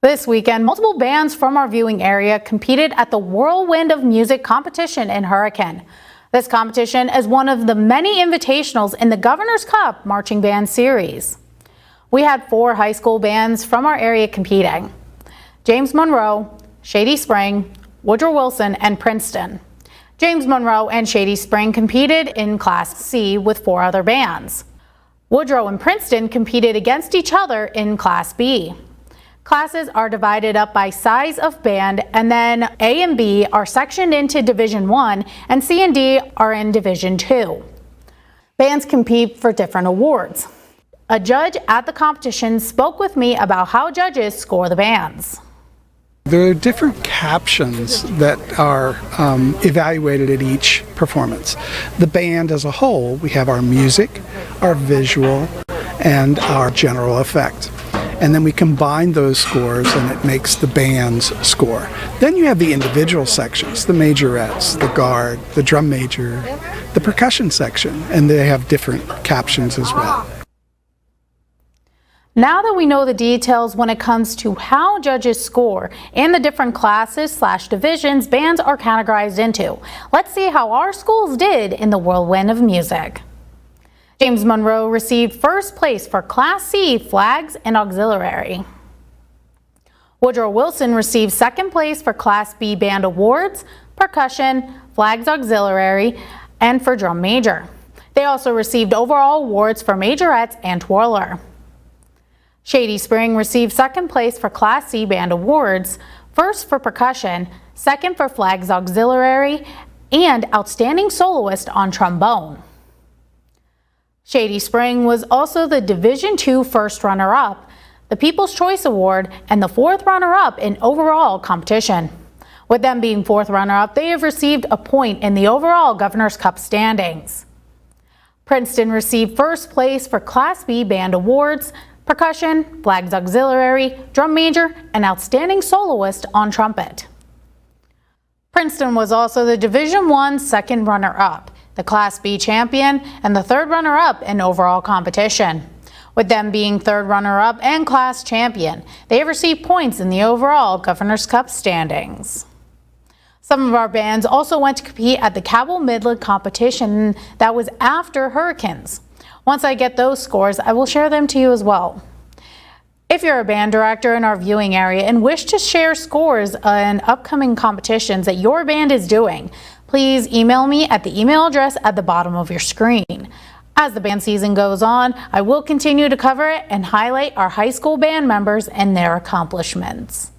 This weekend, multiple bands from our viewing area competed at the Whirlwind of Music competition in Hurricane. This competition is one of the many invitationals in the Governor's Cup Marching Band Series. We had 4 high school bands from our area competing: James Monroe, Shady Spring, Woodrow Wilson, and Princeton. James Monroe and Shady Spring competed in Class C with 4 other bands. Woodrow and Princeton competed against each other in Class B. Classes are divided up by size of band, and then A and B are sectioned into Division 1 and C and D are in Division 2. Bands compete for different awards. A judge at the competition spoke with me about how judges score the bands. There are different captions that are evaluated at each performance. The band as a whole, we have our music, our visual, and our general effect. And then we combine those scores and it makes the band's score. Then you have the individual sections, the majorettes, the guard, the drum major, the percussion section, and they have different captions as well. Now that we know the details when it comes to how judges score and the different classes/divisions bands are categorized into, let's see how our schools did in the Whirlwind of Music. James Monroe received first place for Class C flags and auxiliary. Woodrow Wilson received second place for Class B band awards, percussion, flags auxiliary, and for drum major. They also received overall awards for majorettes and twirler. Shady Spring received second place for Class C band awards, first for percussion, second for flags auxiliary, and outstanding soloist on trombone. Shady Spring was also the Division II first runner-up, the People's Choice Award, and the 4th runner-up in overall competition. With them being 4th runner-up, they have received a point in the overall Governor's Cup standings. Princeton received first place for Class B band awards, percussion, flags auxiliary, drum major, and outstanding soloist on trumpet. Princeton was also the Division I second runner-up, the Class B champion, and the 3rd runner-up in overall competition. With them being 3rd runner-up and class champion, they have received points in the overall Governor's Cup standings. Some of our bands also went to compete at the Cabell Midland competition that was after Hurricanes. Once I get those scores, I will share them to you as well. If you're a band director in our viewing area and wish to share scores on upcoming competitions that your band is doing, please email me at the email address at the bottom of your screen. As the band season goes on, I will continue to cover it and highlight our high school band members and their accomplishments.